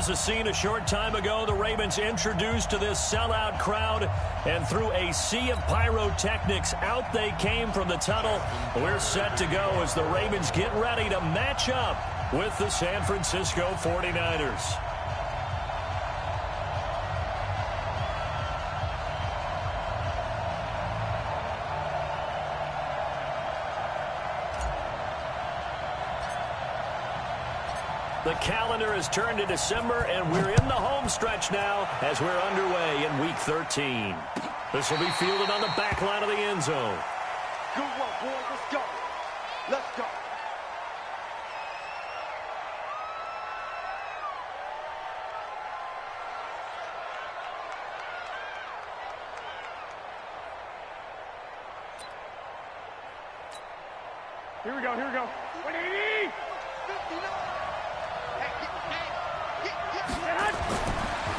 was a scene a short time ago. The Ravens introduced to this sellout crowd, and through a sea of pyrotechnics, out they came from the tunnel. We're set to go as the Ravens get ready to match up with the San Francisco 49ers. The calendar has turned to December, and we're in the home stretch now as we're underway in Week 13. This will be fielded on the back line of the end zone. Good one, boys. Let's go. Let's go. Here we go. Here we go. 180. 59.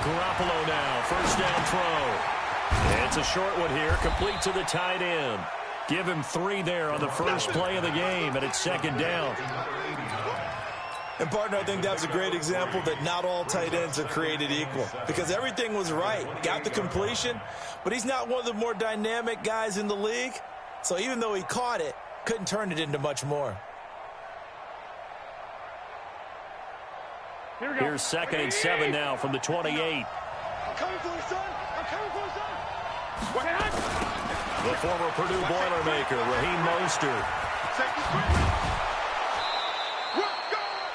Garoppolo now, first down throw. It's a short one here, complete to the tight end. Give him 3 there on the first play of the game, and it's second down. And, partner, I think that's a great example that not all tight ends are created equal, because everything was right. Got the completion, but he's not one of the more dynamic guys in the league. So even though he caught it, couldn't turn it into much more. Here's 2nd and 7 now from the 28. I'm coming for you, son. I'm coming for you, son. The former Purdue Boilermaker, Raheem Mostert.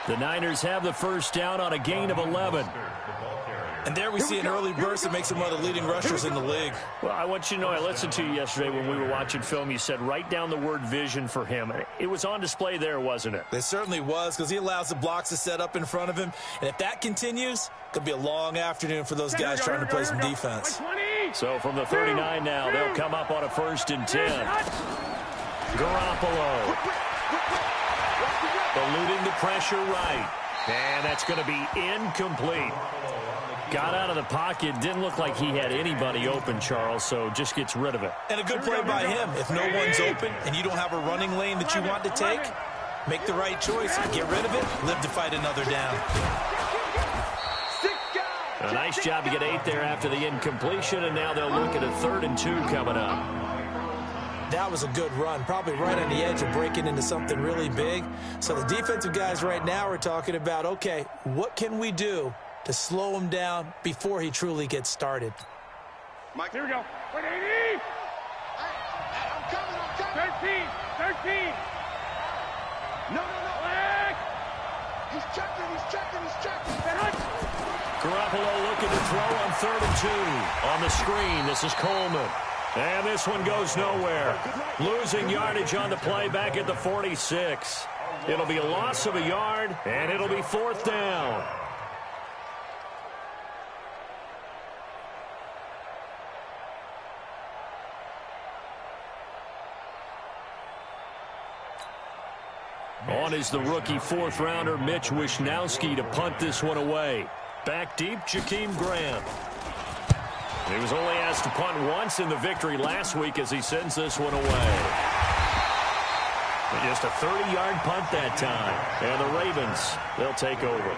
The Niners have the first down on a gain of 11. And there we see an early burst that makes him one of the leading rushers in the league. Well, I want you to know, I listened to you yesterday when we were watching film. You said write down the word vision for him. It was on display there, wasn't it? It certainly was, because he allows the blocks to set up in front of him. And if that continues, it could be a long afternoon for those guys trying to play some defense. So from the 39 now, they'll come up on a 1st and 10. Garoppolo. Eluding the pressure right. And that's going to be incomplete. Got out of the pocket. Didn't look like he had anybody open, Charles, so just gets rid of it. And a good play by him. If no one's open and you don't have a running lane that you want to take, make the right choice. Get rid of it. Live to fight another down. A nice job to get 8 there after the incompletion, and now they'll look at a 3rd and 2 coming up. That was a good run, probably right on the edge of breaking into something really big. So the defensive guys right now are talking about, okay, what can we do to slow him down before he truly gets started? Mike, here we go. 180. I'm coming. 13. No. He's checking. Garoppolo looking to throw on 3rd and 2. On the screen, this is Coleman. And this one goes nowhere. Losing yardage on the play back at the 46. It'll be a loss of a yard, and it'll be 4th down. On is the rookie 4th-rounder Mitch Wishnowsky to punt this one away. Back deep, Jakeem Grant. He was only asked to punt once in the victory last week as he sends this one away. But just a 30-yard punt that time. And the Ravens, they'll take over.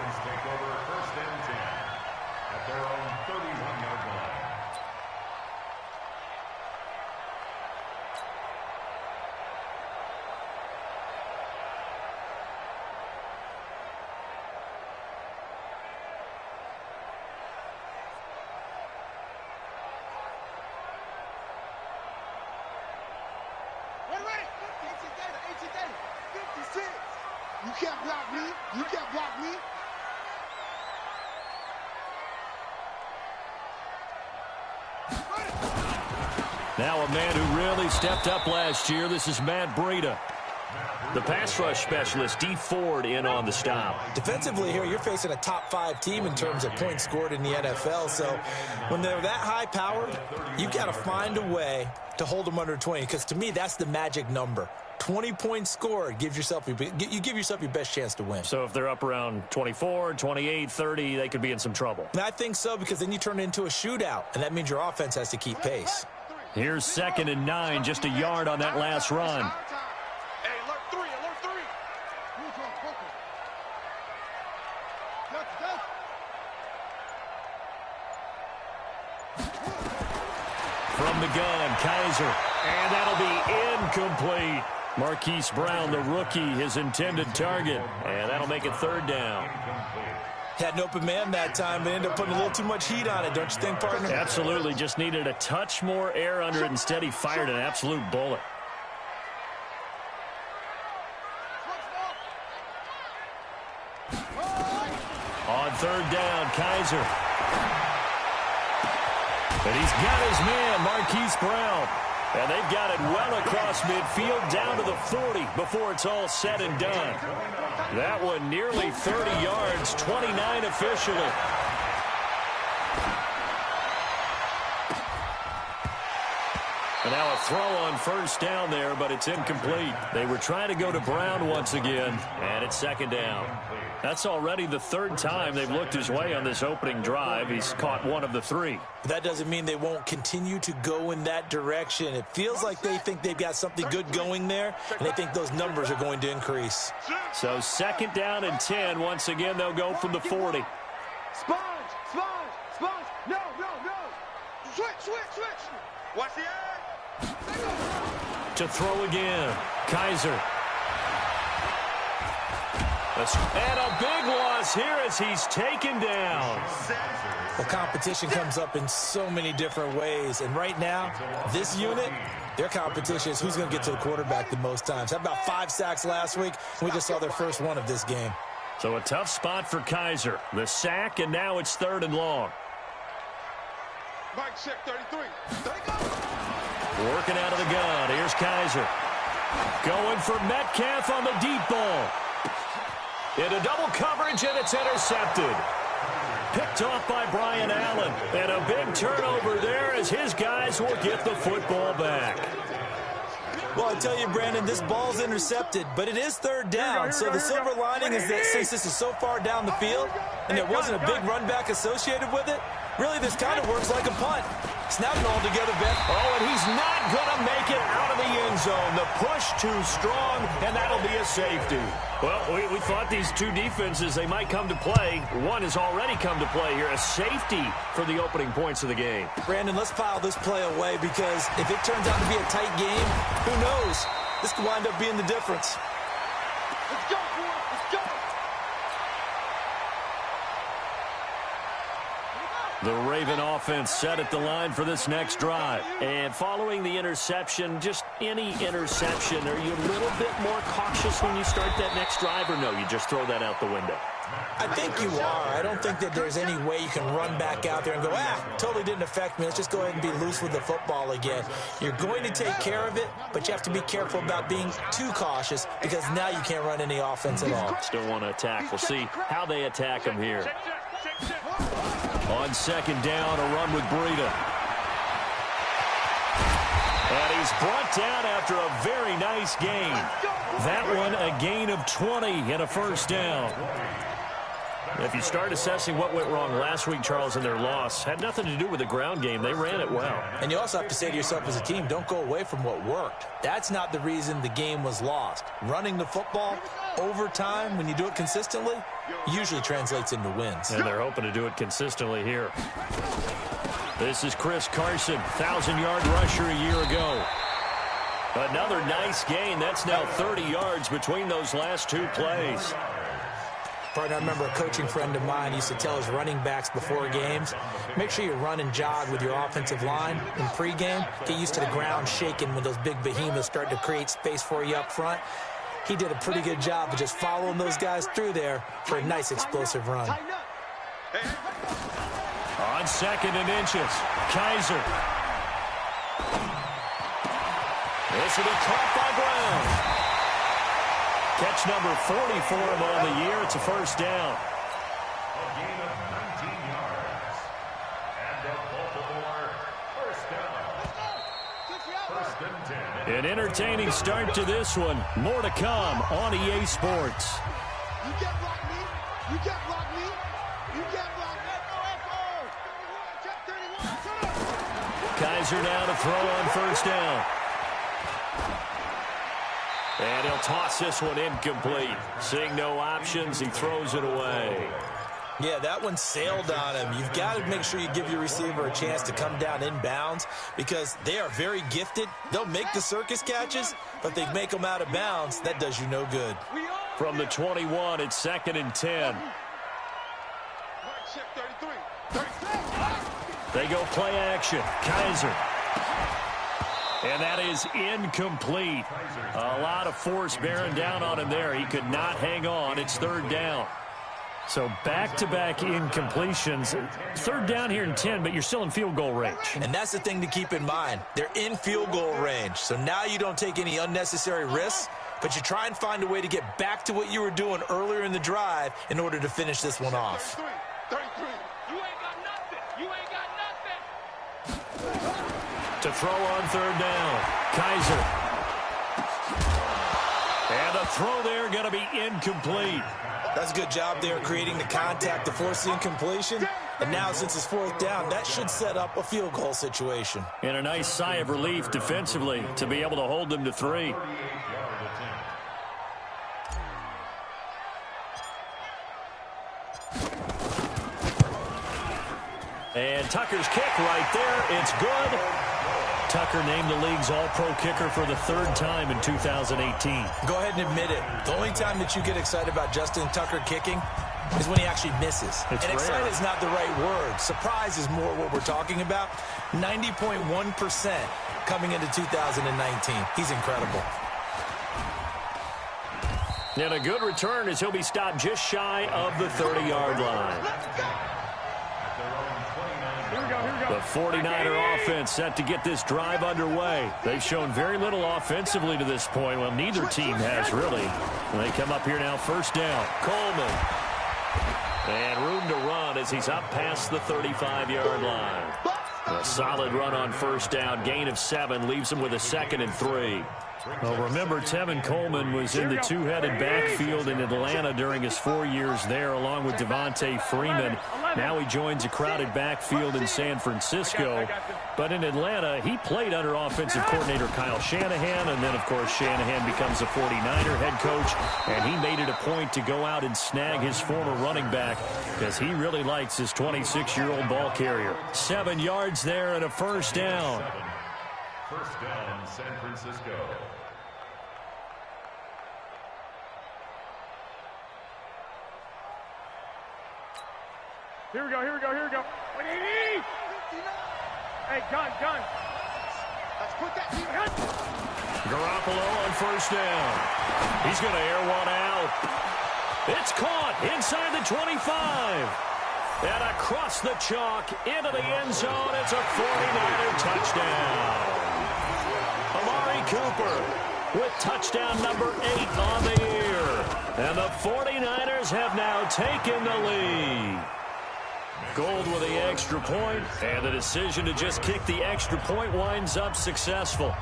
You can't block me. Now a man who really stepped up last year. This is Matt Breida. The pass rush specialist, D. Ford, in on the stop. Defensively here, you're facing a top 5 team in terms of points scored in the NFL. So when they're that high powered, you've got to find a way to hold them under 20. Because to me, that's the magic number. 20 points scored gives yourself you give yourself your best chance to win. So if they're up around 24, 28, 30, they could be in some trouble. And I think so, because then you turn it into a shootout, and that means your offense has to keep pace. Here's 2nd and 9, just a yard on that last run. Hey, alert 3. From the gun, Kaiser. And that'll be incomplete. Marquise Brown, the rookie, his intended target. And that'll make it third down. Had an open man that time, but ended up putting a little too much heat on it, don't you think, partner? Absolutely. Just needed a touch more air under it. Instead, he fired an absolute bullet. On third down, Kaiser. And he's got his man, Marquise Brown. And they've got it well across midfield down to the 40 before it's all said and done. That one nearly 30 yards, 29 officially. And now a throw on first down there, but it's incomplete. They were trying to go to Brown once again, and it's second down. That's already the third time they've looked his way on this opening drive. He's caught one of the three. That doesn't mean they won't continue to go in that direction. It feels like they think they've got something good going there, and they think those numbers are going to increase. So second down and 10. Once again, they'll go from the 40. Sponge! No! Switch! Watch the edge! To throw again, Kaiser. And a big loss here as he's taken down. Well, competition comes up in so many different ways. And right now, this unit, their competition is who's going to get to the quarterback the most times. Had about 5 sacks last week. We just saw their first one of this game. So a tough spot for Kaiser. The sack, and now it's third and long. Mike, check 33. Working out of the gun. Here's Kaiser. Going for Metcalf on the deep ball. Into double coverage, and it's intercepted. Picked off by Brian Allen. And a big turnover there as his guys will get the football back. Well, I tell you, Brandon, this ball's intercepted, but it is third down. So the silver lining is that since this is so far down the field and there wasn't a big run back associated with it, really this kind of works like a punt. Snap it all together, Ben. Oh, and he's not going to make it out of the end zone. The push too strong, and that'll be a safety. Well, we thought these two defenses, they might come to play. One has already come to play here. A safety for the opening points of the game. Brandon, let's file this play away because if it turns out to be a tight game, who knows? This could wind up being the difference. Let's go, boys. Let's go. The Raven offense set at the line for this next drive. And following the interception, just any interception, are you a little bit more cautious when you start that next drive, or no, you just throw that out the window? I think you are. I don't think that there's any way you can run back out there and go, totally didn't affect me. Let's just go ahead and be loose with the football again. You're going to take care of it, but you have to be careful about being too cautious because now you can't run any offense at all. Still want to attack. We'll see how they attack him here. On second down, a run with Breida. And he's brought down after a very nice gain. That one a gain of 20 and a first down. If you start assessing what went wrong last week, Charles, in their loss, had nothing to do with the ground game. They ran it well. And you also have to say to yourself as a team, don't go away from what worked. That's not the reason the game was lost. Running the football over time, when you do it consistently, usually translates into wins. And they're hoping to do it consistently here. This is Chris Carson, 1,000-yard rusher a year ago. Another nice gain. That's now 30 yards between those last two plays. Partner, I remember a coaching friend of mine used to tell his running backs before games, make sure you run and jog with your offensive line in pregame. Get used to the ground shaking when those big behemoths start to create space for you up front. He did a pretty good job of just following those guys through there for a nice explosive run. On second and inches, Kaiser. This will be caught by Brown. Catch number 40 for him on the year. It's a first down. A gain of 19 yards. And a Baltimore first down. First and 10. An entertaining start to this one. More to come on EA Sports. You get rock me. You get rock me. You get rock me. Kaiser now to throw on first down. And he'll toss this one incomplete. Seeing no options, he throws it away. Yeah, that one sailed on him. You've got to make sure you give your receiver a chance to come down inbounds because they are very gifted. They'll make the circus catches, but if they make them out of bounds, that does you no good. From the 21, it's 2nd and 10. They go play action. Kaiser. And that is incomplete. A lot of force bearing down on him there. He could not hang on. It's 3rd down. So back-to-back incompletions. 3rd down here in 10, but you're still in field goal range. And that's the thing to keep in mind. They're in field goal range. So now you don't take any unnecessary risks, but you try and find a way to get back to what you were doing earlier in the drive in order to finish this one off. 33. You ain't got nothing. You ain't got nothing. To throw on 3rd down. Kaiser. And the throw there going to be incomplete. That's a good job there creating the contact to force the incompletion. And now since it's 4th down, that should set up a field goal situation. And a nice sigh of relief defensively to be able to hold them to 3. And Tucker's kick right there. It's good. Tucker named the league's all-pro kicker for the 3rd time in 2018. Go ahead and admit it. The only time that you get excited about Justin Tucker kicking is when he actually misses. It's and rare. excited is not the right word. Surprise is more what we're talking about. 90.1% coming into 2019. He's incredible. And a good return as he'll be stopped just shy of the 30-yard line. The 49er offense set to get this drive underway. They've shown very little offensively to this point. Well, neither team has really. They come up here now, 1st down. Coleman. And room to run as he's up past the 35-yard line. A solid run on 1st down. Gain of 7 leaves him with a 2nd and 3. Well, remember, Tevin Coleman was in the two-headed backfield in Atlanta during his 4 years there, along with Devontae Freeman. Now he joins a crowded backfield in San Francisco. But in Atlanta, he played under offensive coordinator Kyle Shanahan, and then, of course, Shanahan becomes a 49er head coach, and he made it a point to go out and snag his former running back because he really likes his 26-year-old ball carrier. 7 yards there and a 1st down. 1st down, San Francisco. Here we go. Hey, gun. Let's put that gun. Garoppolo on 1st down. He's going to air one out. It's caught inside the 25. And across the chalk into the end zone. It's a 49er touchdown. Amari Cooper with touchdown number 8 on the year. And the 49ers have now taken the lead. Gold with the extra point, and the decision to just kick the extra point winds up successful.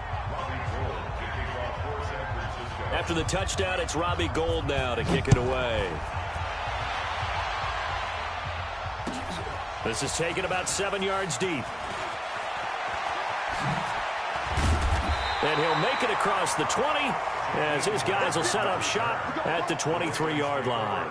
After the touchdown, it's Robbie Gould now to kick it away. This is taken about 7 yards deep. And he'll make it across the 20 as his guys will set up shop at the 23-yard line.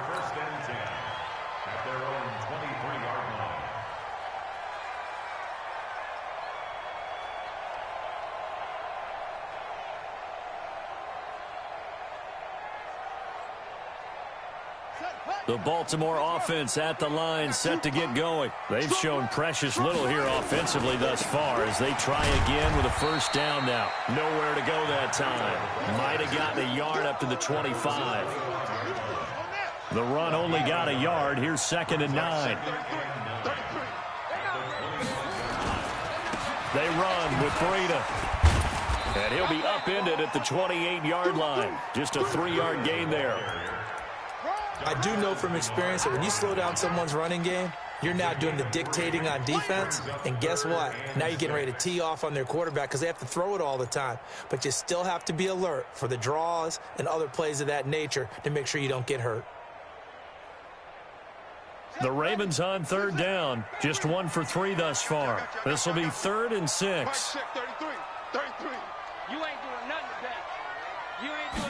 The Baltimore offense at the line set to get going. They've shown precious little here offensively thus far as they try again with a 1st down now. Nowhere to go that time. Might have gotten a yard up to the 25. The run only got a yard. Here's 2nd and 9. They run with Breida. And he'll be upended at the 28-yard line. Just a 3-yard gain there. I do know from experience that when you slow down someone's running game, you're now doing the dictating on defense. And guess what? Now you're getting ready to tee off on their quarterback because they have to throw it all the time. But you still have to be alert for the draws and other plays of that nature to make sure you don't get hurt. The Ravens on 3rd down. Just 1 for 3 thus far. This will be 3rd and 6. 33. You ain't doing nothing today. You ain't doing.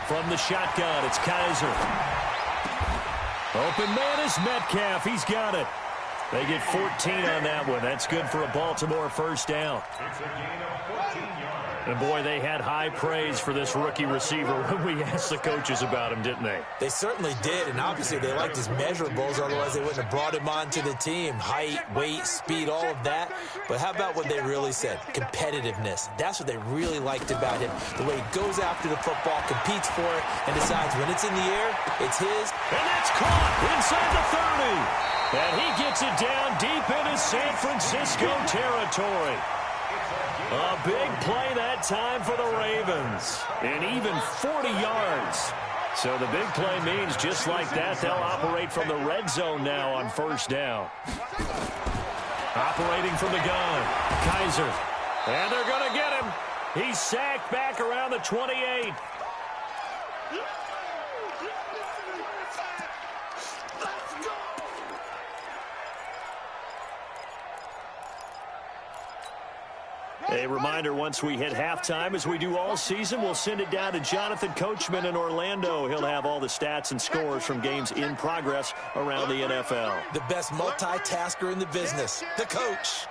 From the shotgun, it's Kaiser. Open man is Metcalf. He's got it. They get 14 on that one. That's good for a Baltimore first down. It's a gain of 14 yards. And, boy, they had high praise for this rookie receiver when we asked the coaches about him, didn't they? They certainly did, and obviously they liked his measurables, otherwise they wouldn't have brought him onto the team. Height, weight, speed, all of that. But how about what they really said? Competitiveness. That's what they really liked about him. The way he goes after the football, competes for it, and decides when it's in the air, it's his. And that's caught inside the 30. And he gets it down deep into San Francisco territory. A big play that time for the Ravens. And even 40 yards. So the big play means just like that, they'll operate from the red zone now on first down. Operating from the gun, Kaiser. And they're going to get him. He's sacked back around the 28. A reminder, once we hit halftime, as we do all season, we'll send it down to Jonathan Coachman in Orlando. He'll have all the stats and scores from games in progress around the NFL. The best multitasker in the business, the coach.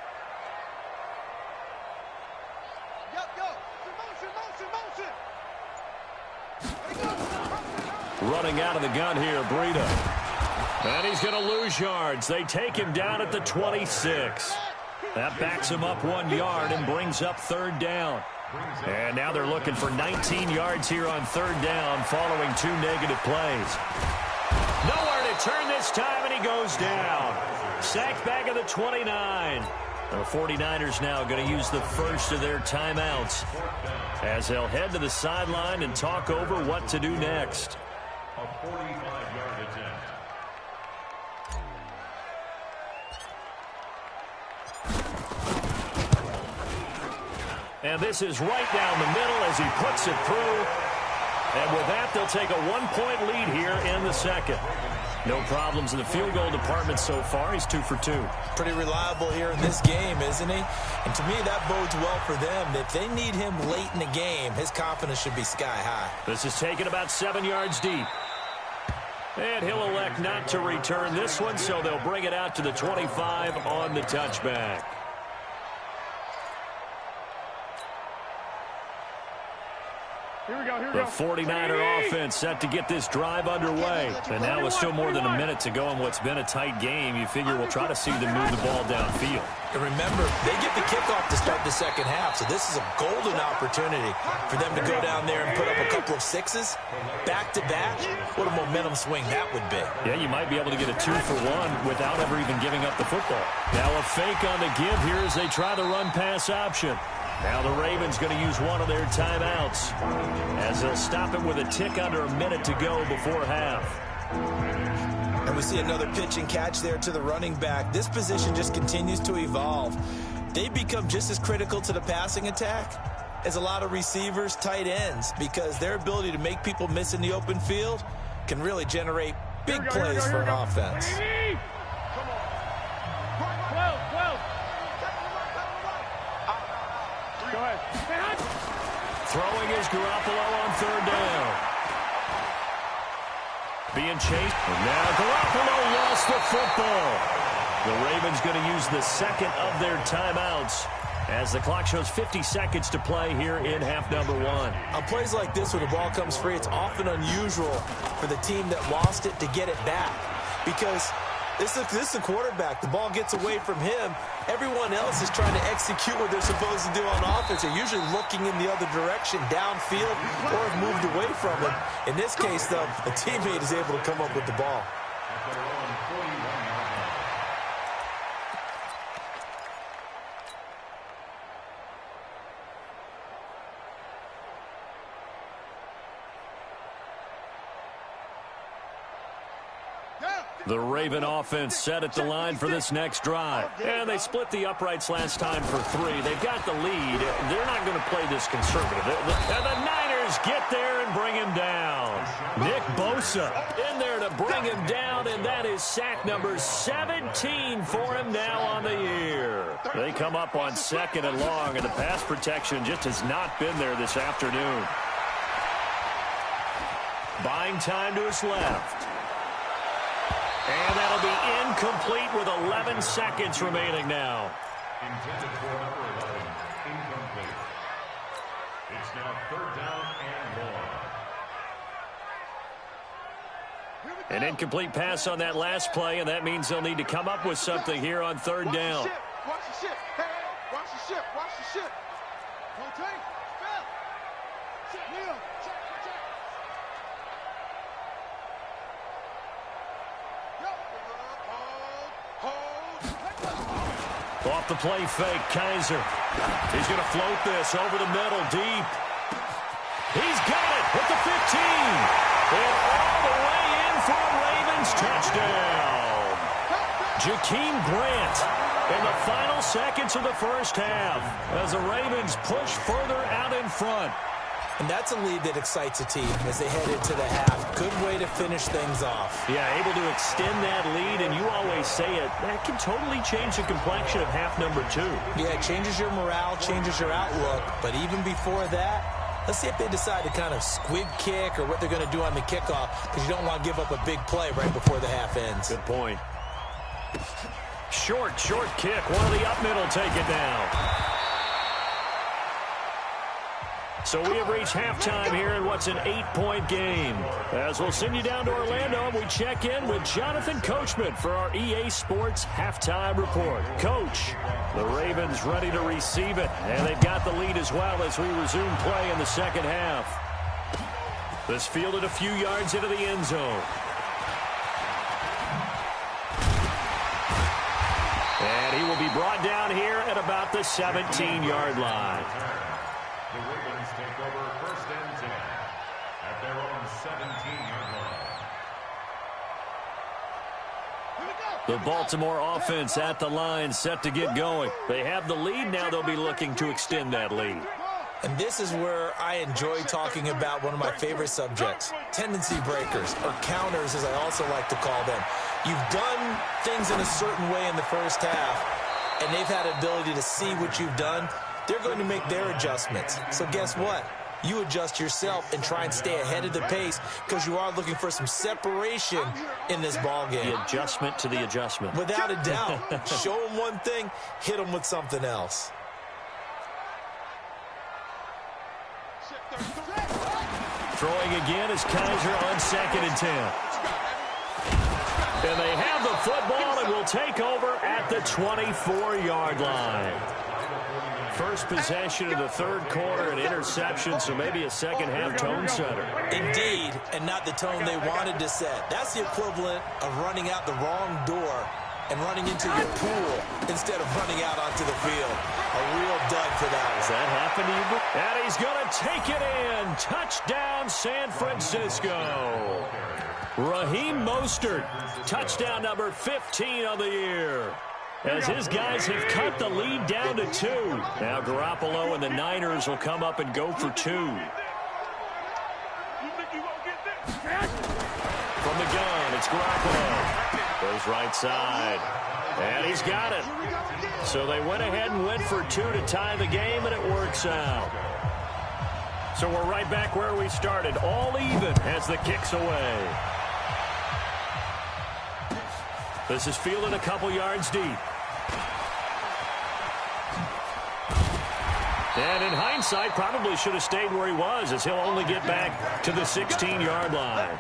Running out of the gun here, Breida. And he's going to lose yards. They take him down at the 26. That backs him up 1 yard and brings up third down. And now they're looking for 19 yards here on third down following 2 negative plays. Nowhere to turn this time, and he goes down. Sacked back at the 29. The 49ers now going to use the first of their timeouts as they'll head to the sideline and talk over what to do next. A 45-yard attempt. And this is right down the middle as he puts it through. And with that, they'll take a 1-point lead here in the second. No problems in the field goal department so far. He's 2 for 2. Pretty reliable here in this game, isn't he? And to me, that bodes well for them. If they need him late in the game, his confidence should be sky high. This is taken about 7 yards deep. And he'll elect not to return this one, so they'll bring it out to the 25 on the touchback. The 49er offense set to get this drive underway. And now with still more than a minute to go in what's been a tight game, you figure we'll try to see them move the ball downfield. And remember, they get the kickoff to start the second half, so this is a golden opportunity for them to go down there and put up a couple of sixes back-to-back. What a momentum swing that would be. Yeah, you might be able to get a 2-for-1 without ever even giving up the football. Now a fake on the give here as they try the run-pass option. Now the Ravens going to use one of their timeouts as they'll stop it with a tick under a minute to go before half. And we see another pitch and catch there to the running back. This position just continues to evolve. They become just as critical to the passing attack as a lot of receivers, tight ends, because their ability to make people miss in the open field can really generate big plays for an offense. Go ahead. Throwing is Garoppolo on third down. Being chased. And now Garoppolo lost the football. The Ravens going to use the second of their timeouts as the clock shows 50 seconds to play here in half number 1. On plays like this where the ball comes free, it's often unusual for the team that lost it to get it back because this is a quarterback. The ball gets away from him. Everyone else is trying to execute what they're supposed to do on offense. They're usually looking in the other direction, downfield, or have moved away from him. In this case, though, a teammate is able to come up with the ball. The Raven offense set at the line for this next drive. And they split the uprights last time for 3. They've got the lead. They're not going to play this conservative. And the Niners get there and bring him down. Nick Bosa in there to bring him down, and that is sack number 17 for him now on the year. They come up on second and long, and the pass protection just has not been there this afternoon. Buying time to his left. And that'll be incomplete with 11 seconds remaining now. Intended for number 11, incomplete. It's now third down and long. An incomplete pass on that last play, and that means they'll need to come up with something here on third down. Watch the ship. Hey, watch the ship. Watch the ship. Rotate. Fell. Kneel. Check. Off the play fake, Kaiser. He's going to float this over the middle, deep. He's got it at the 15. And all the way in for a Ravens touchdown. Jakeem Grant in the final seconds of the first half as the Ravens push further out in front. And that's a lead that excites a team as they head into the half. Good way to finish things off. Yeah, able to extend that lead, and you always say it, that can totally change the complexion of half number 2. Yeah, it changes your morale, changes your outlook. But even before that, let's see if they decide to kind of squib kick or what they're going to do on the kickoff, because you don't want to give up a big play right before the half ends. Good point. Short kick. One of the up middle take it down. So we have reached halftime here in what's an 8-point game. As we'll send you down to Orlando, and we check in with Jonathan Coachman for our EA Sports Halftime Report. Coach, the Ravens ready to receive it, and they've got the lead as well as we resume play in the second half. This fielded a few yards into the end zone. And he will be brought down here at about the 17-yard line. The Ravens take over first and 10 at their own 17-yard line. The Baltimore offense at the line, set to get going. They have the lead. Now they'll be looking to extend that lead. And this is where I enjoy talking about one of my favorite subjects, tendency breakers, or counters as I also like to call them. You've done things in a certain way in the first half, and they've had ability to see what you've done. They're going to make their adjustments. So guess what? You adjust yourself and try and stay ahead of the pace because you are looking for some separation in this ball game. The adjustment to the adjustment. Without a doubt. Show them one thing, hit them with something else. Throwing again is Kaiser on 2nd and 10. And they have the football and will take over at the 24-yard line. First possession of the third quarter, an interception, so maybe a second-half tone setter. Indeed, and not the tone they wanted to set. That's the equivalent of running out the wrong door and running into your pool instead of running out onto the field. A real dud for that one. Does that happen to you? And he's going to take it in. Touchdown, San Francisco. Raheem Mostert, touchdown number 15 of the year. As his guys have cut the lead down to 2. Now Garoppolo and the Niners will come up and go for 2. From the gun, it's Garoppolo. Goes right side. And he's got it. So they went ahead and went for 2 to tie the game, and it works out. So we're right back where we started. All even as the kick's away. This is fielded a couple yards deep. And in hindsight, probably should have stayed where he was, as he'll only get back to the 16-yard line.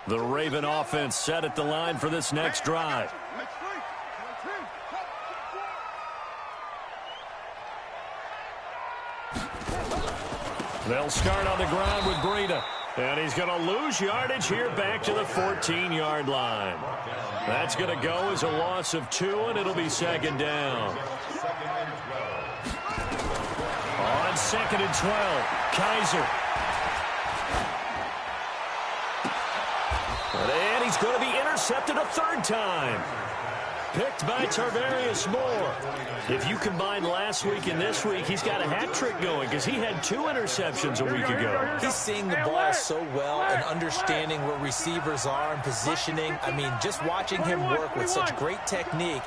The Raven offense set at the line for this next drive. They'll start on the ground with Breida. And he's going to lose yardage here back to the 14-yard line. That's going to go as a loss of 2, and it'll be second down. On 2nd and 12, Kaiser. And he's going to be intercepted a third time. Picked by Tarvarius Moore. If you combine last week and this week, he's got a hat trick going because he had 2 interceptions a week ago. He's seeing the ball so well and understanding where receivers are and positioning. I mean, just watching him work with such great technique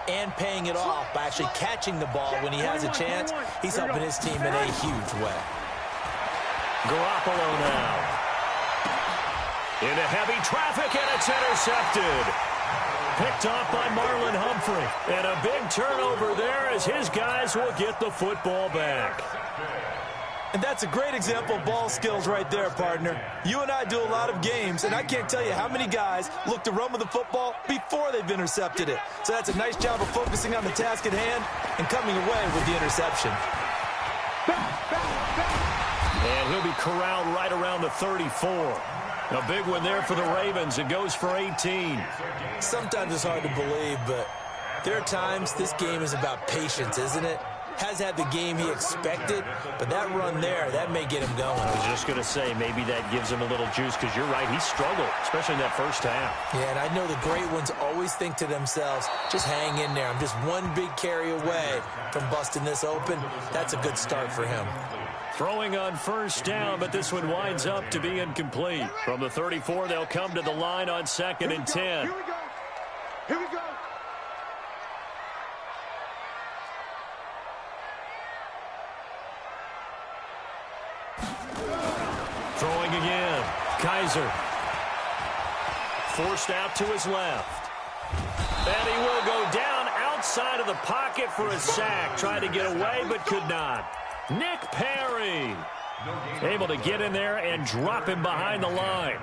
and paying it off by actually catching the ball when he has a chance, he's helping his team in a huge way. Garoppolo now. Into heavy traffic, and it's intercepted. Picked off by Marlon Humphrey. And a big turnover there as his guys will get the football back. And that's a great example of ball skills right there, partner. You and I do a lot of games, and I can't tell you how many guys look to run with the football before they've intercepted it. So that's a nice job of focusing on the task at hand and coming away with the interception. And he'll be corralled right around the 34. A big one there for the Ravens. It goes for 18. Sometimes it's hard to believe, but there are times this game is about patience, isn't it? Has had the game he expected, but that run there, that may get him going. I was just going to say, maybe that gives him a little juice because you're right, he struggled, especially in that first half. Yeah, and I know the great ones always think to themselves, just hang in there. I'm just one big carry away from busting this open. That's a good start for him. Throwing on first down, but this one winds up to be incomplete. From the 34, they'll come to the line on 2nd and 10. Here we go. Here we go. Throwing again. Kaiser. Forced out to his left. And he will go down outside of the pocket for a sack. Tried to get away, but could not. Nick Perry able to get in there and drop him behind the line.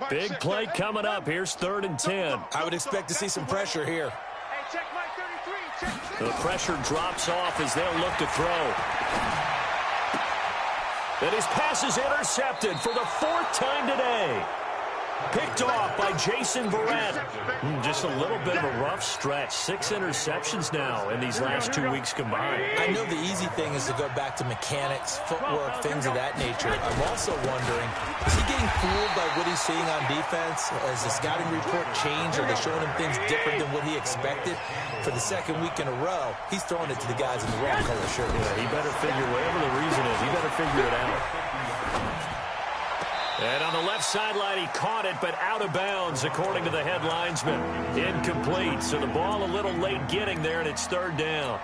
Big play coming up. Here's 3rd and 10. I would expect to see some pressure here. Hey, check my 33. Check. The pressure drops off as they'll look to throw. And his pass is intercepted for the 4th time today. Picked off by Jason Verrett. Just a little bit of a rough stretch. 6 interceptions now in these last 2 weeks combined. I know the easy thing is to go back to mechanics, footwork, things of that nature. I'm also wondering, is he getting fooled by what he's seeing on defense? Has the scouting report changed? Are they showing him things different than what he expected? For the 2nd week in a row, he's throwing it to the guys in the wrong color shirt. Yeah, he better figure, whatever the reason is, he better figure it out. And on the left sideline, he caught it, but out of bounds, according to the head linesman. Incomplete. So the ball a little late getting there, and it's 3rd down.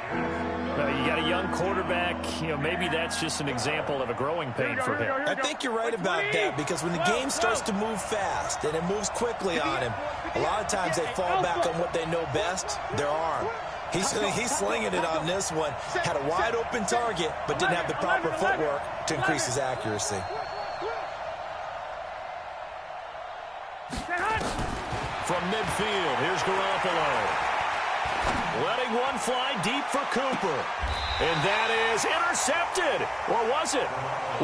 You got a young quarterback. Maybe that's just an example of a growing pain for him. I think you're right about that, because when the game starts to move fast and it moves quickly on him, a lot of times they fall back on what they know best, their arm. He's slinging it on this one. Had a wide open target, but didn't have the proper footwork to increase his accuracy. From midfield, here's Garoppolo. Letting one fly deep for Cooper. And that is intercepted. Or was it?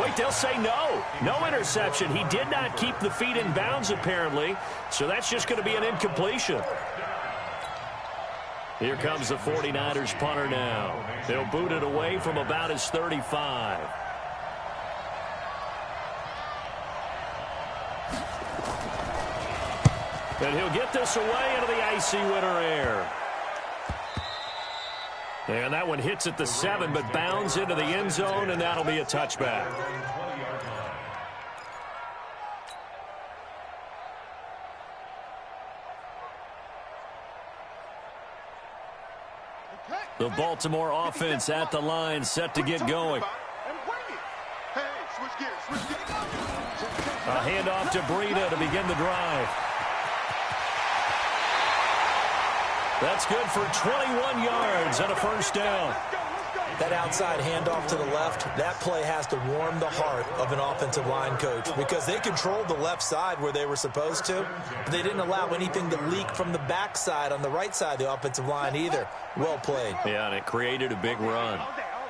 Wait, they'll say no. No interception. He did not keep the feet in bounds, apparently. So that's just going to be an incompletion. Here comes the 49ers punter now. They'll boot it away from about his 35. And he'll get this away into the icy winter air. And that one hits at the 7, but bounds into the end zone, and that'll be a touchback. The Baltimore offense at the line, set to get going. A handoff to Breida to begin the drive. That's good for 21 yards and a first down. That outside handoff to the left, that play has to warm the heart of an offensive line coach, because they controlled the left side where they were supposed to, but they didn't allow anything to leak from the backside on the right side of the offensive line either. Well played. Yeah, and it created a big run.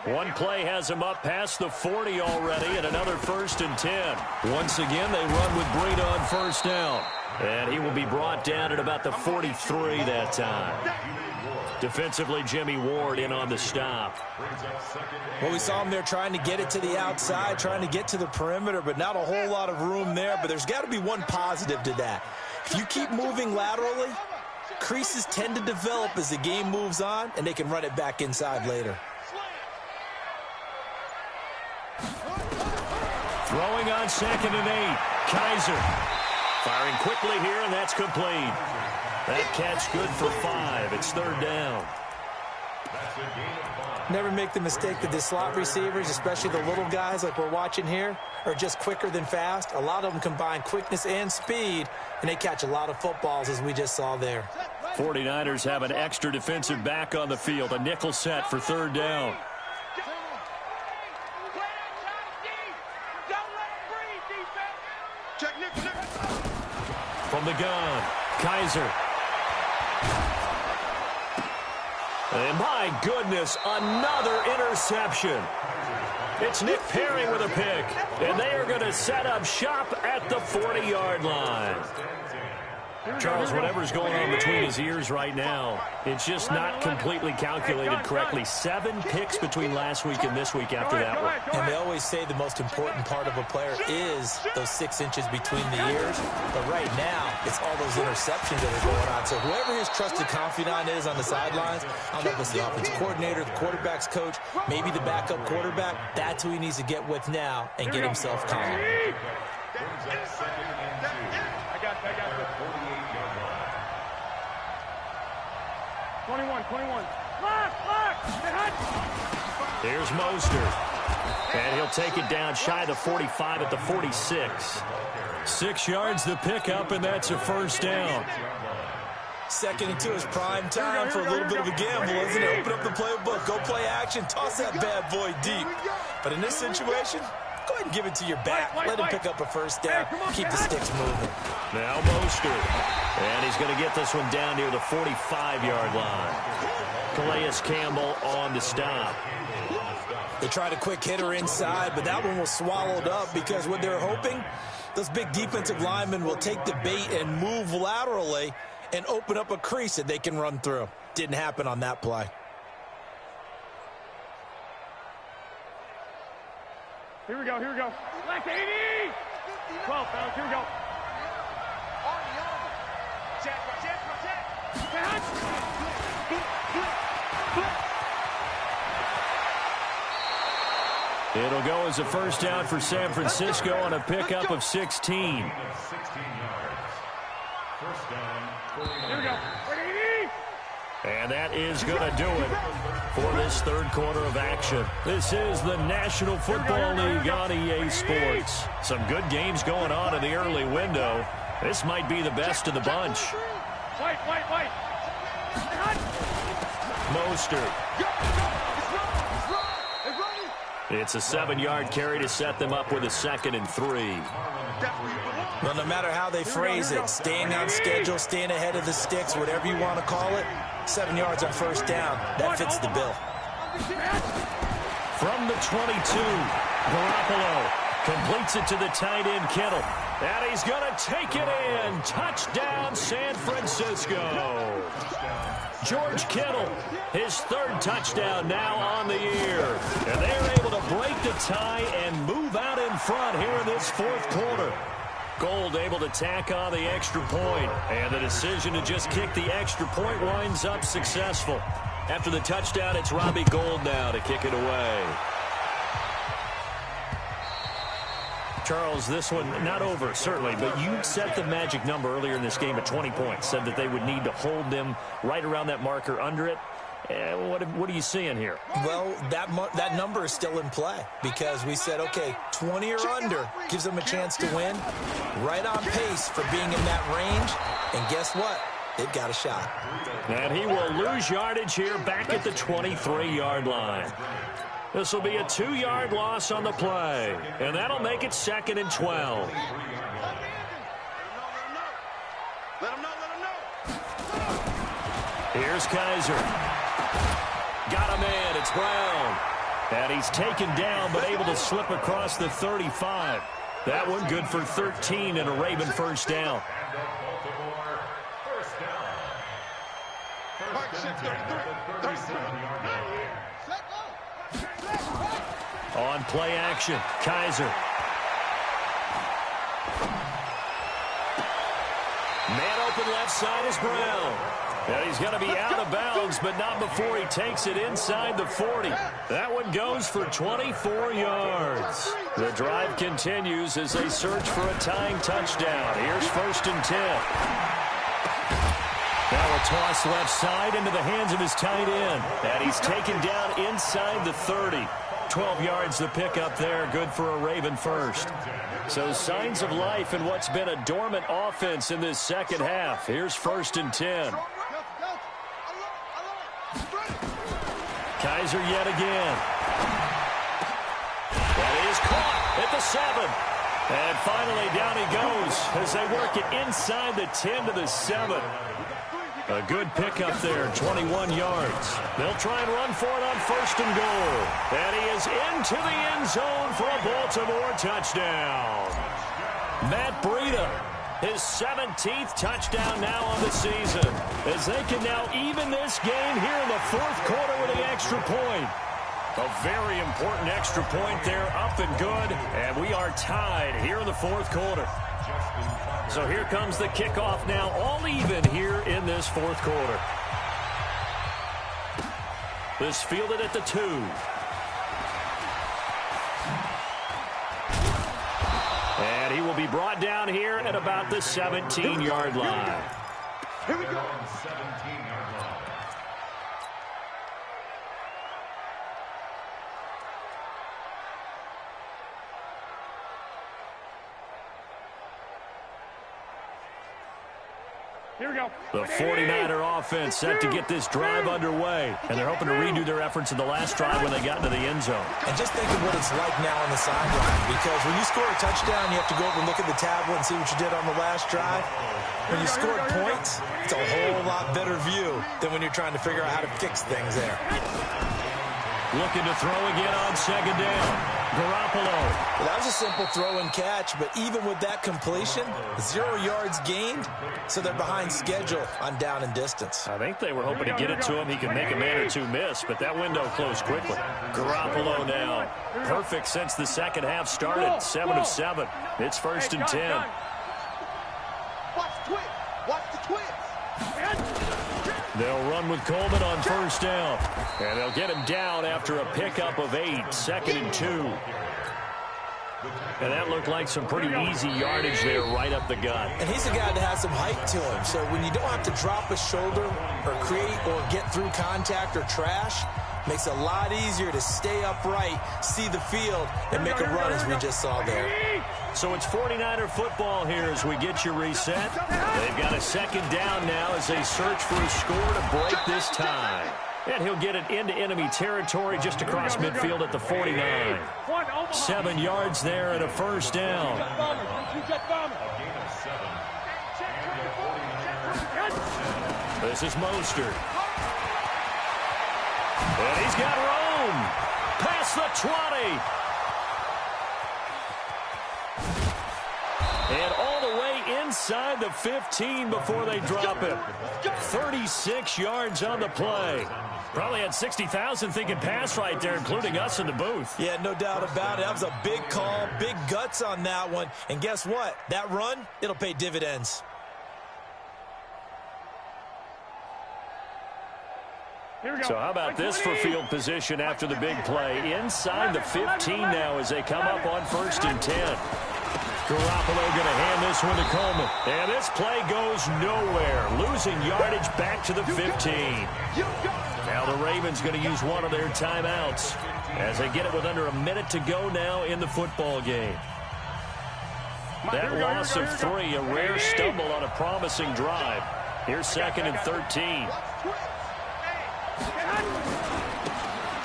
One play has him up past the 40 already, and another 1st and 10. Once again, they run with Breida on first down. And he will be brought down at about the 43 that time. Defensively, Jimmy Ward in on the stop. Well, we saw him there trying to get it to the outside, trying to get to the perimeter, but not a whole lot of room there. But there's got to be one positive to that. If you keep moving laterally, creases tend to develop as the game moves on, and they can run it back inside later. Throwing on 2nd and 8. Kaiser firing quickly here, and that's complete. That catch good for 5. It's 3rd down. Never make the mistake that the slot receivers, especially the little guys like we're watching here, are just quicker than fast. A lot of them combine quickness and speed, and they catch a lot of footballs, as we just saw there. 49ers have an extra defensive back on the field. A nickel set for 3rd down. From the gun, Kaiser. And my goodness, another interception. It's Nick Perry with a pick, and they are going to set up shop at the 40-yard line. Charles, whatever's going on between his ears right now, it's just not completely calculated correctly. 7 picks between last week and this week after that one. And they always say the most important part of a player is those 6 inches between the ears. But right now, it's all those interceptions that are going on. So whoever his trusted confidant is on the sidelines, I don't know if it's the offensive coordinator, the quarterback's coach, maybe the backup quarterback, that's who he needs to get with now and get himself calm. I got it. 21. Here's Mostert. And he'll take it down shy of the 45 at the 46. 6 yards the pickup, and that's a 1st down. 2nd and 2 is prime time for a little bit of a gamble, isn't it? Open up the playbook, go play action, toss that bad boy deep. But in this situation, go ahead and give it to your back. Let him pick up a 1st down. Keep the sticks moving. Now Mostert. And he's going to get this one down near the 45-yard line. Calais Campbell on the stop. They tried a quick hitter inside, but that one was swallowed up because what they're hoping, those big defensive linemen will take the bait and move laterally and open up a crease that they can run through. Didn't happen on that play. Here we go. Left 80! 12 pounds, here we go. It'll go as a 1st down for San Francisco on a pickup of 16. 16 yards. 1st down. Here we go. And that is going to do it for this 3rd quarter of action. This is the National Football League on EA Sports. Some good games going on in the early window. This might be the best of the bunch. White. Mostert. It's a 7-yard carry to set them up with a 2nd and 3. Well, no matter how they phrase it, staying on schedule, staying ahead of the sticks, whatever you want to call it, 7 yards on 1st down, that fits the bill. From the 22, Garoppolo completes it to the tight end, Kittle. And he's going to take it in. Touchdown, San Francisco. George Kittle, his 3rd touchdown now on the year. And they're able to break the tie and move out in front here in this 4th quarter. Gold able to tack on the extra point. And the decision to just kick the extra point winds up successful. After the touchdown, it's Robbie Gould now to kick it away. Charles, this one not over, certainly, but you set the magic number earlier in this game at 20 points, said that they would need to hold them right around that marker under it. What are you seeing here? Well, that number is still in play because we said, okay, 20 or under gives them a chance to win. Right on pace for being in that range. And guess what? They've got a shot. And he will lose yardage here back at the 23-yard line. This will be a 2-yard loss on the play, and that'll make it 2nd and 12. Let him know. Here's Kaiser. Got a man. It's Brown. And he's taken down, but able to slip across the 35. That one good for 13 and a Raven 1st down. Mark set 33. 37-yard line. Set go. On play action, Kaiser. Man open left side is Brown. And he's going to be out of bounds, but not before he takes it inside the 40. That one goes for 24 yards. The drive continues as they search for a tying touchdown. Here's 1st and 10. Now a toss left side into the hands of his tight end. And he's taken down inside the 30. 12 yards the pickup there. Good for a Raven first. So signs of life in what's been a dormant offense in this second half. Here's 1st and 10. Kaiser yet again. That is caught at the 7. And finally down he goes as they work it inside the 10 to the 7. A good pickup there, 21 yards. They'll try and run for it on 1st and goal. And he is into the end zone for a Baltimore touchdown. Matt Breida, his 17th touchdown now on the season, as they can now even this game here in the 4th quarter with the extra point. A very important extra point there, up and good, and we are tied here in the 4th quarter. So here comes the kickoff now, all even here in this 4th quarter. This fielded at the 2. And he will be brought down here at about the 17-yard line. Here we go. 17-yard line. Here we go. The 49er offense set to get this drive underway. And they're hoping to redo their efforts in the last drive when they got into the end zone. And just think of what it's like now on the sideline, because when you score a touchdown, you have to go over and look at the tablet and see what you did on the last drive. When you scored points, it's a whole lot better view than when you're trying to figure out how to fix things there. Looking to throw again on 2nd down. Garoppolo. Well, that was a simple throw and catch, but even with that completion, 0 yards gained, so they're behind schedule on down and distance. I think they were hoping to get it to him. He could make a man or two miss, but that window closed quickly. Garoppolo now. Perfect since the second half started. 7 of 7. It's 1st and 10. Watch the twins. Watch the twins. They'll run with Coleman on 1st down. And they'll get him down after a pickup of 8. 2nd and 2. And that looked like some pretty easy yardage there right up the gut. And he's a guy that has some height to him, so when you don't have to drop a shoulder or create or get through contact or trash, makes it a lot easier to stay upright, see the field, and make a run as we just saw there. So it's 49er football here as we get you reset. They've got a 2nd down now as they search for a score to break this tie. And he'll get it into enemy territory just across midfield at the 49. 7 yards there and a 1st down. This is Mostert. And he's got Rome. Past the 20. And all the way inside the 15 before they drop him. 36 yards on the play. Probably had 60,000 thinking pass right there, including us in the booth. Yeah, no doubt about it. That was a big call, big guts on that one. And guess what? That run, it'll pay dividends. So how about this for field position after the big play? Inside the 15 now as they come up on 1st and 10. Garoppolo going to hand this one to Coleman. And this play goes nowhere. Losing yardage back to the 15. Now the Ravens going to use one of their timeouts as they get it with under a minute to go now in the football game. That loss of 3, a rare stumble on a promising drive. Here's 2nd and 13.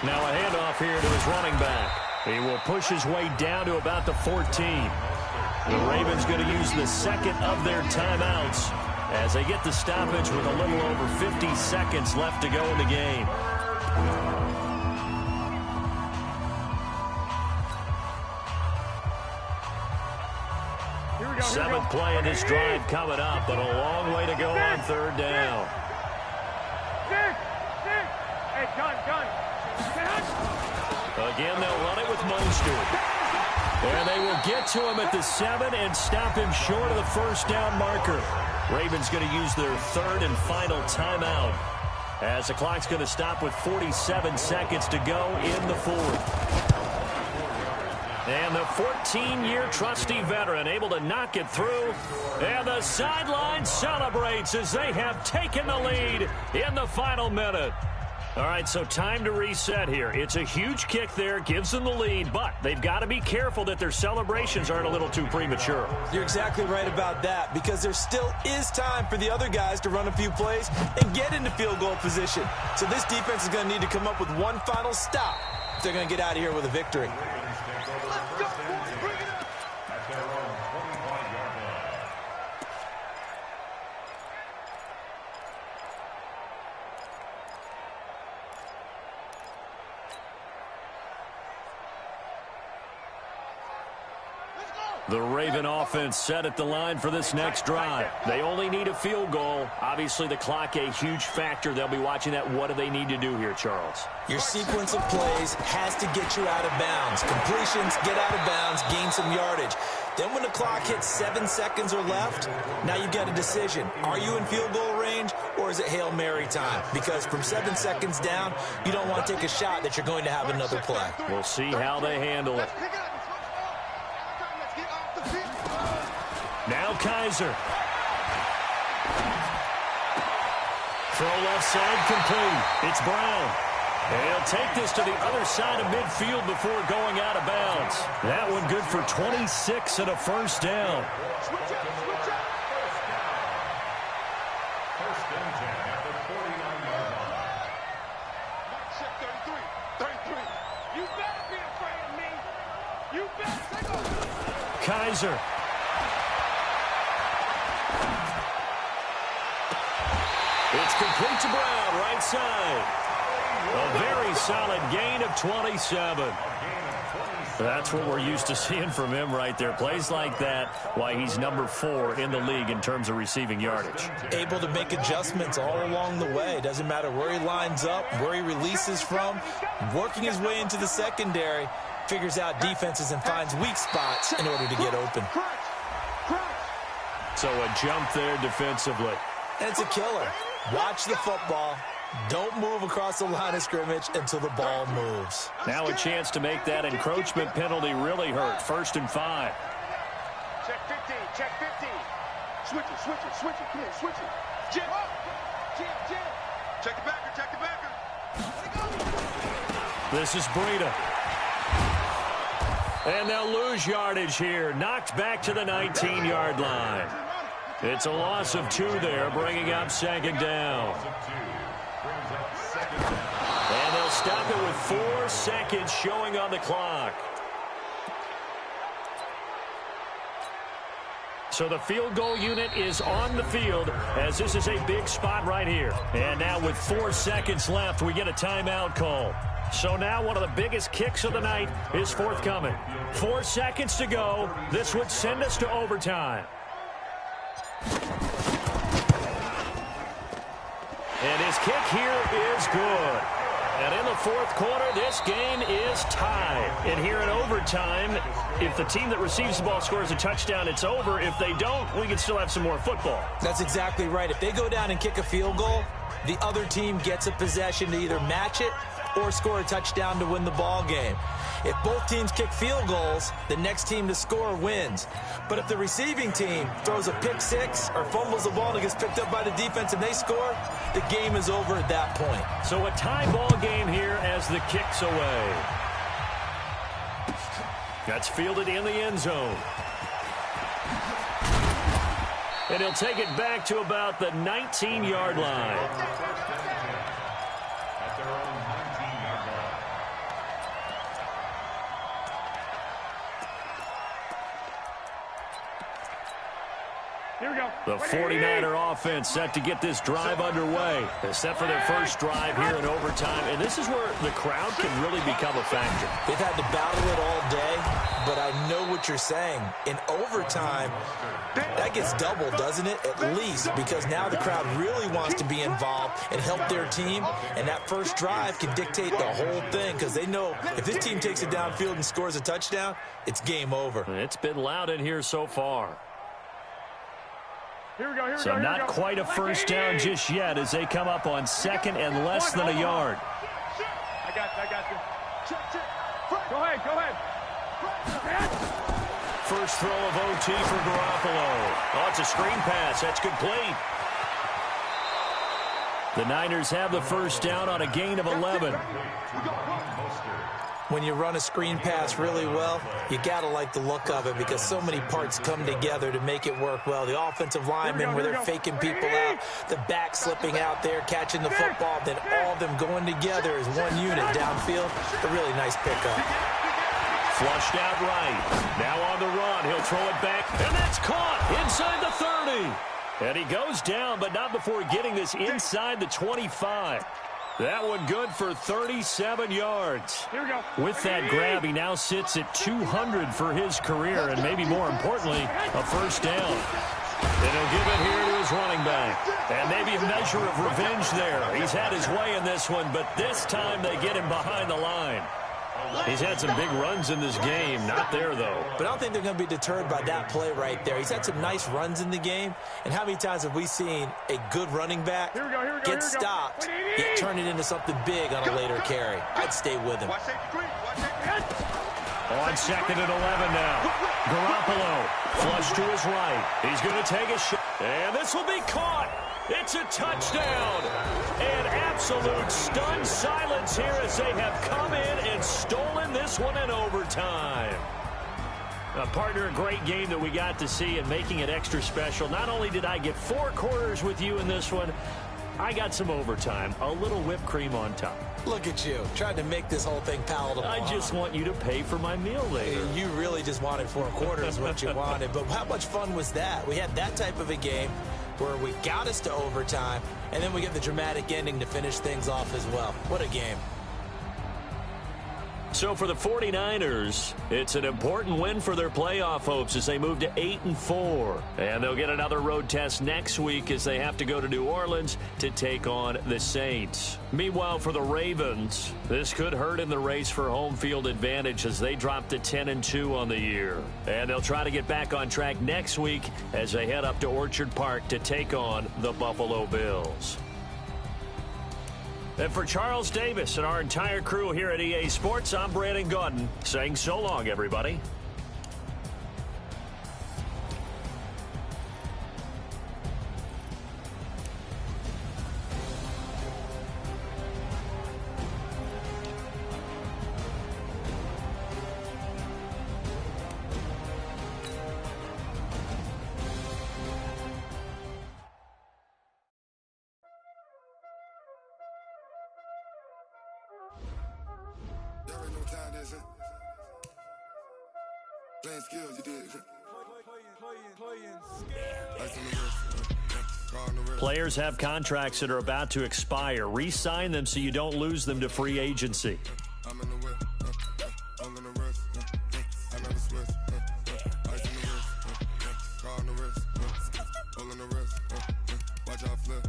Now a handoff here to his running back. He will push his way down to about the 14. The Ravens going to use the 2nd of their timeouts as they get the stoppage with a little over 50 seconds left to go in the game. Seventh play in this drive coming up, but a long way to go on 3rd down. Mostert. And they will get to him at the 7 and stop him short of the first down marker. Ravens going to use their third and final timeout as the clock's going to stop with 47 seconds to go in the fourth. And the 14-year trusty veteran able to knock it through. And the sideline celebrates as they have taken the lead in the final minute. All right, so time to reset here. It's a huge kick there, gives them the lead, but they've got to be careful that their celebrations aren't a little too premature. You're exactly right about that, because there still is time for the other guys to run a few plays and get into field goal position. So this defense is going to need to come up with one final stop if they're going to get out of here with a victory. The Raven offense set at the line for this next drive. They only need a field goal. Obviously, the clock a huge factor. They'll be watching that. What do they need to do here, Charles? Your sequence of plays has to get you out of bounds. Completions, get out of bounds, gain some yardage. Then when the clock hits 7 seconds or left, now you've got a decision. Are you in field goal range, or is it Hail Mary time? Because from 7 seconds down, you don't want to take a shot that you're going to have another play. We'll see how they handle it. Now Kaiser. Throw left side complete. It's Brown. And he'll take this to the other side of midfield before going out of bounds. That one good for 26 and a first down. First and 10 at the 49-yard line. Check 33. You better be afraid of me. You better take off. Kaiser. It's complete to Brown, right side. A very solid gain of 27. That's what we're used to seeing from him right there. Plays like that, why he's number 4 in the league in terms of receiving yardage. Able to make adjustments all along the way. Doesn't matter where he lines up, where he releases from. Working his way into the secondary, figures out defenses and finds weak spots in order to get open. So a jump there defensively. And it's a killer. Watch the football. Don't move across the line of scrimmage until the ball moves. Now a chance to make that encroachment penalty really hurt. 1st and 5. Check 15. Check 15. Switch it. Come on, switch it. Jim. Check the backer. This is Breida. And they'll lose yardage here. Knocked back to the 19-yard line. It's a loss of 2 there, bringing up 2nd down. And they'll stop it with 4 seconds showing on the clock. So the field goal unit is on the field as this is a big spot right here. And now with 4 seconds left, we get a timeout call. So now one of the biggest kicks of the night is forthcoming. 4 seconds to go. This would send us to overtime. And his kick here is good. And in the 4th quarter, this game is tied. And here in overtime, if the team that receives the ball scores a touchdown, it's over. If they don't, we can still have some more football. That's exactly right. If they go down and kick a field goal, the other team gets a possession to either match it or score a touchdown to win the ball game. If both teams kick field goals, the next team to score wins. But if the receiving team throws a pick 6 or fumbles the ball and it gets picked up by the defense and they score, the game is over at that point. So a tie ball game here as the kick's away. That's fielded in the end zone. And he'll take it back to about the 19-yard line. The 49er offense set to get this drive underway. They're set for their first drive here in overtime. And this is where the crowd can really become a factor. They've had to battle it all day. but I know what you're saying. In overtime, that gets doubled, doesn't it? At least, because now the crowd really wants to be involved and help their team, and that first drive can dictate the whole thing because they know if this team takes it downfield and scores a touchdown, it's game over. It's been loud in here so far. Here we go, So not quite a first down just yet as they come up on second and less than a yard. I got you. Go ahead. First throw of OT for Garoppolo. Oh, it's a screen pass. That's complete. The Niners have the first down on a gain of 11. When you run a screen pass really well, you got to like the look of it because so many parts come together to make it work well. The offensive linemen where they're faking people out, the back slipping out there, catching the football, then all of them going together as one unit downfield. A really nice pickup. Flushed out right. Now on the run. He'll throw it back, and that's caught inside the 30. And he goes down, but not before getting this inside the 25. That one good for 37 yards. Here we go. With that grab, he now sits at 200 for his career, and maybe more importantly, a first down. And he'll give it here to his running back. And maybe a measure of revenge there. He's had his way in this one, but this time they get him behind the line. He's had some big runs in this game. Not there, though. But I don't think they're going to be deterred by that play right there. He's had some nice runs in the game. And how many times have we seen a good running back get stopped, yet turn it into something big on a later carry? I'd stay with him. On second and 11 now. Garoppolo flush to his right. He's going to take a shot. And this will be caught. It's a touchdown. And absolute stunned silence here as they have come in and stolen this one in overtime. Partner, a great game that we got to see and making it extra special. Not only did I get 4 quarters with you in this one, I got some overtime, a little whipped cream on top. Look at you, trying to make this whole thing palatable. I just want you to pay for my meal later. You really just wanted 4 quarters what you wanted. But how much fun was that? We had that type of a game where we got us to overtime, and then we get the dramatic ending to finish things off as well. What a game. So for the 49ers, it's an important win for their playoff hopes as they move to 8-4. And they'll get another road test next week as they have to go to New Orleans to take on the Saints. Meanwhile, for the Ravens, this could hurt in the race for home field advantage as they drop to 10-2 on the year. And they'll try to get back on track next week as they head up to Orchard Park to take on the Buffalo Bills. And for Charles Davis and our entire crew here at EA Sports, I'm Brandon Gaudin saying so long, everybody. Playing skills, you did. Players have contracts that are about to expire. Re-sign them so you don't lose them to free agency. I'm in the whip, I'm in the wrist, I never switch, ice in the wrist, car on the wrist, all in the wrist, watch out flip,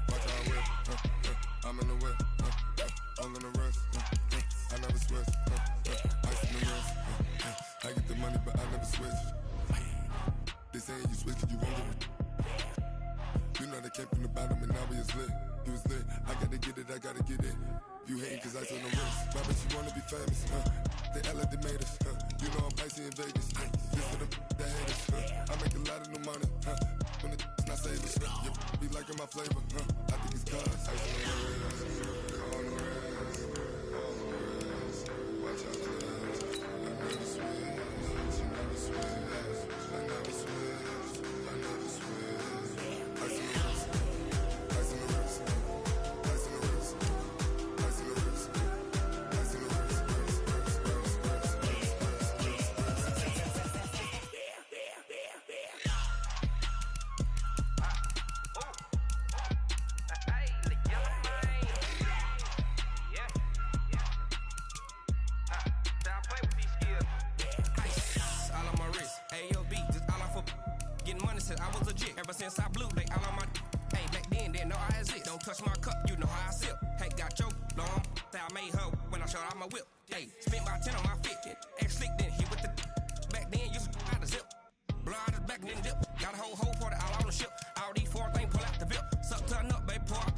watch out whip, I'm in the whip, all in the wrist, I never switch, ice in the wrist, I get the money but I never switch. They saying you switch 'cause you won't get it. You know they came from the bottom and now we is lit. You was lit, I gotta get it, I gotta get it. You hating 'cause I on the wrist. Why but you wanna be famous, They act like they made us, You know I'm icy in Vegas, This for the that hate us, I make a lot of new money, When it's not savers, You be liking my flavor, I think it's cause ice on the wrist, on the wrist, watch out for this. I never switch, you never switch, I never switch, I never switch. Ice on the wrist, ice on the wrist, ice on the wrist, ice on the wrist, ice on the wrist, since I blew, they all on my. Hey, back then, didn't know I exist. Don't touch my cup, you know how I sip. Hey, got your long. That I made her when I showed out my whip. Hey, spent about 10 on my 50. Ex-slick, then hit with the. Back then, used to out the zip. Blow out his back, then dip. Got a whole for the all on the ship. All these four things pull out the VIP. Suck, turn up, baby, pour